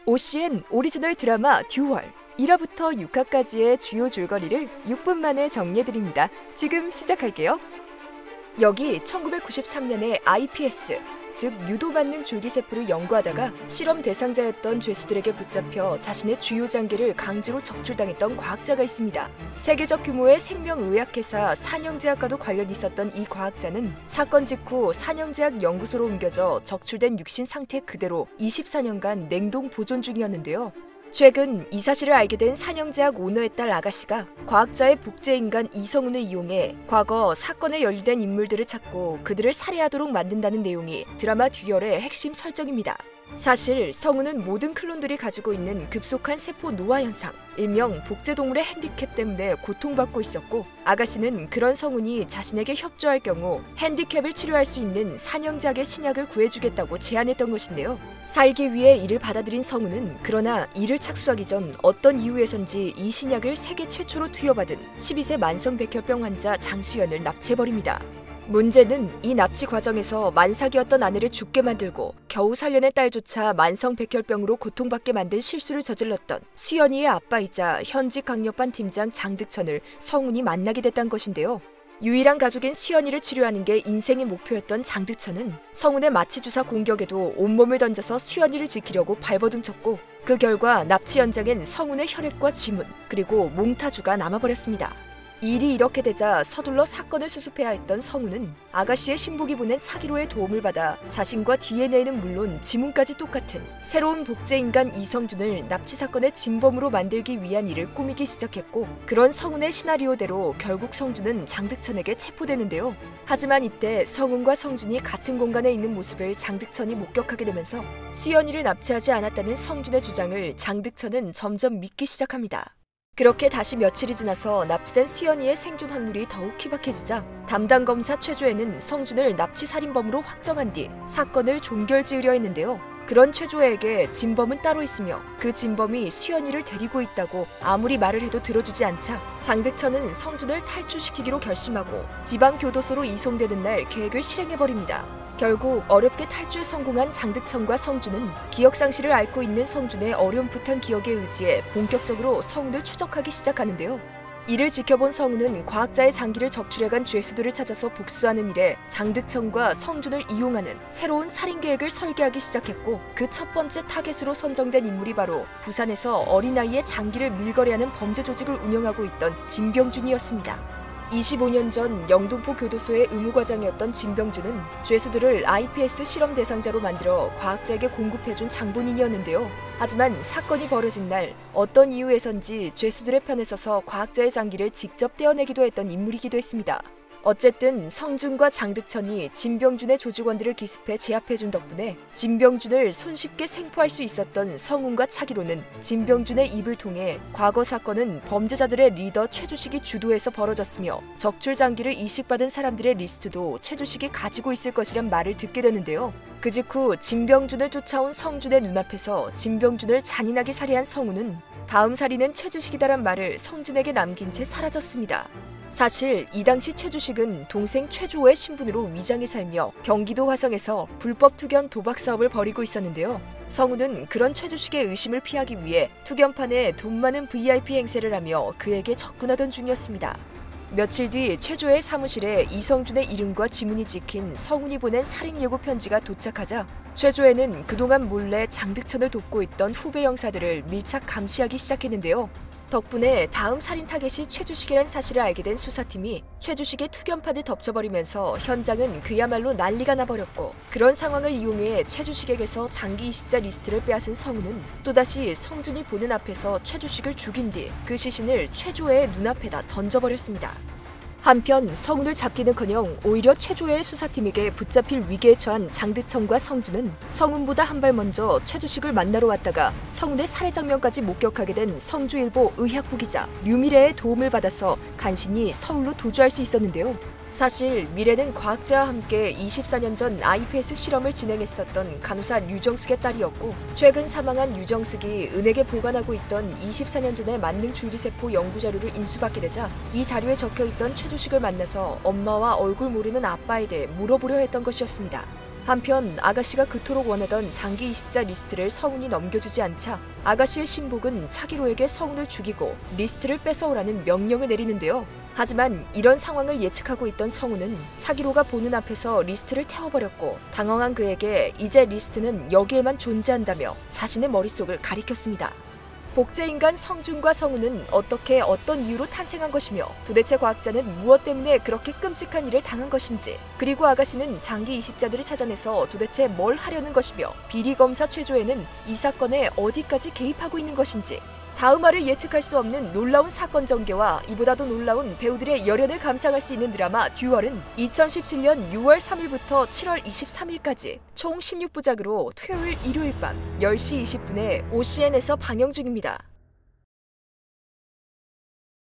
OCN 오리지널 드라마 듀얼 1화부터 6화까지의 주요 줄거리를 6분 만에 정리해드립니다. 지금 시작할게요. 여기 1993년에 iPS, 즉 유도만능 줄기세포를 연구하다가 실험 대상자였던 죄수들에게 붙잡혀 자신의 주요 장기를 강제로 적출당했던 과학자가 있습니다. 세계적 규모의 생명의학회사 산영제약과도 관련이 있었던 이 과학자는 사건 직후 산영제약 연구소로 옮겨져 적출된 육신 상태 그대로 24년간 냉동 보존 중이었는데요. 최근 이 사실을 알게 된 산영제약 오너의 딸 아가씨가 과학자의 복제인간 이성훈을 이용해 과거 사건에 연루된 인물들을 찾고 그들을 살해하도록 만든다는 내용이 드라마 듀얼의 핵심 설정입니다. 사실 성훈은 모든 클론들이 가지고 있는 급속한 세포 노화 현상, 일명 복제동물의 핸디캡 때문에 고통받고 있었고, 아가씨는 그런 성훈이 자신에게 협조할 경우 핸디캡을 치료할 수 있는 산영제약의 신약을 구해주겠다고 제안했던 것인데요. 살기 위해 이를 받아들인 성훈은 그러나 이를 착수하기 전 어떤 이유에선지 이 신약을 세계 최초로 투여받은 12세 만성백혈병 환자 장수연을 납치해버립니다. 문제는 이 납치 과정에서 만삭이었던 아내를 죽게 만들고 겨우 살려낸 딸조차 만성백혈병으로 고통받게 만든 실수를 저질렀던 수연이의 아빠이자 현직 강력반 팀장 장득천을 성훈이 만나게 됐다는 것인데요. 유일한 가족인 수연이를 치료하는 게 인생의 목표였던 장득천은 성훈의 마취주사 공격에도 온몸을 던져서 수연이를 지키려고 발버둥 쳤고, 그 결과 납치 현장엔 성훈의 혈액과 지문, 그리고 몽타주가 남아버렸습니다. 일이 이렇게 되자 서둘러 사건을 수습해야 했던 성훈은 아가씨의 신복이 보낸 차기로의 도움을 받아 자신과 DNA는 물론 지문까지 똑같은 새로운 복제인간 이성준을 납치 사건의 진범으로 만들기 위한 일을 꾸미기 시작했고, 그런 성훈의 시나리오대로 결국 성준은 장득천에게 체포되는데요. 하지만 이때 성훈과 성준이 같은 공간에 있는 모습을 장득천이 목격하게 되면서 수연이를 납치하지 않았다는 성준의 주장을 장득천은 점점 믿기 시작합니다. 그렇게 다시 며칠이 지나서 납치된 수연이의 생존 확률이 더욱 희박해지자 담당 검사 최조혜는 성준을 납치살인범으로 확정한 뒤 사건을 종결지으려 했는데요. 그런 최조혜에게 진범은 따로 있으며 그 진범이 수연이를 데리고 있다고 아무리 말을 해도 들어주지 않자 장득천은 성준을 탈출시키기로 결심하고 지방교도소로 이송되는 날 계획을 실행해버립니다. 결국 어렵게 탈주에 성공한 장득천과 성준은 기억상실을 앓고 있는 성준의 어렴풋한 기억에 의지해 본격적으로 성훈을 추적하기 시작하는데요. 이를 지켜본 성훈은 과학자의 장기를 적출해간 죄수들을 찾아서 복수하는 일에 장득천과 성준을 이용하는 새로운 살인 계획을 설계하기 시작했고, 그 첫 번째 타겟으로 선정된 인물이 바로 부산에서 어린아이의 장기를 밀거래하는 범죄 조직을 운영하고 있던 진병준이었습니다. 25년 전 영등포 교도소의 의무과장이었던 진병준은 죄수들을 iPS 실험 대상자로 만들어 과학자에게 공급해준 장본인이었는데요. 하지만 사건이 벌어진 날 어떤 이유에선지 죄수들의 편에 서서 과학자의 장기를 직접 떼어내기도 했던 인물이기도 했습니다. 어쨌든 성준과 장득천이 진병준의 조직원들을 기습해 제압해준 덕분에 진병준을 손쉽게 생포할 수 있었던 성훈과 차기로는 진병준의 입을 통해 과거 사건은 범죄자들의 리더 최주식이 주도해서 벌어졌으며 적출 장기를 이식받은 사람들의 리스트도 최주식이 가지고 있을 것이란 말을 듣게 되는데요. 그 직후 진병준을 쫓아온 성준의 눈앞에서 진병준을 잔인하게 살해한 성훈은 다음 살인은 최주식이다란 말을 성준에게 남긴 채 사라졌습니다. 사실 이 당시 최주식은 동생 최조의 신분으로 위장해 살며 경기도 화성에서 불법 투견 도박 사업을 벌이고 있었는데요. 성훈은 그런 최주식의 의심을 피하기 위해 투견판에 돈 많은 VIP 행세를 하며 그에게 접근하던 중이었습니다. 며칠 뒤 최조의 사무실에 이성준의 이름과 지문이 찍힌 성훈이 보낸 살인 예고 편지가 도착하자 최조에는 그동안 몰래 장득천을 돕고 있던 후배 형사들을 밀착 감시하기 시작했는데요. 덕분에 다음 살인 타겟이 최주식이란 사실을 알게 된 수사팀이 최주식의 투견판을 덮쳐버리면서 현장은 그야말로 난리가 나버렸고, 그런 상황을 이용해 최주식에게서 장기 이식자 리스트를 빼앗은 성훈은 또다시 성준이 보는 앞에서 최주식을 죽인 뒤 그 시신을 최조의 눈앞에다 던져버렸습니다. 한편 성훈을 잡기는커녕 오히려 최조의 수사팀에게 붙잡힐 위기에 처한 장득천과 성준은 성훈보다 한 발 먼저 최주식을 만나러 왔다가 성훈의 살해 장면까지 목격하게 된 성주일보 의학부 기자 류미래의 도움을 받아서 간신히 서울로 도주할 수 있었는데요. 사실 미래는 과학자와 함께 24년 전 iPS 실험을 진행했었던 간호사 류정숙의 딸이었고, 최근 사망한 류정숙이 은행에 보관하고 있던 24년 전의 만능 줄기세포 연구 자료를 인수받게 되자 이 자료에 적혀있던 최주식을 만나서 엄마와 얼굴 모르는 아빠에 대해 물어보려 했던 것이었습니다. 한편 아가씨가 그토록 원하던 장기 이식자 리스트를 성훈이 넘겨주지 않자 아가씨의 신복은 차기로에게 성훈을 죽이고 리스트를 뺏어오라는 명령을 내리는데요. 하지만 이런 상황을 예측하고 있던 성훈은 차기로가 보는 앞에서 리스트를 태워버렸고 당황한 그에게 이제 리스트는 여기에만 존재한다며 자신의 머릿속을 가리켰습니다. 복제인간 성준과 성훈은 어떻게 어떤 이유로 탄생한 것이며 도대체 과학자는 무엇 때문에 그렇게 끔찍한 일을 당한 것인지, 그리고 아가씨는 장기 이식자들을 찾아내서 도대체 뭘 하려는 것이며 비리검사 최조에는 이 사건에 어디까지 개입하고 있는 것인지, 다음 화를 예측할 수 없는 놀라운 사건 전개와 이보다도 놀라운 배우들의 열연을 감상할 수 있는 드라마 듀얼은 2017년 6월 3일부터 7월 23일까지 총 16부작으로 토요일, 일요일 밤 10시 20분에 OCN에서 방영 중입니다.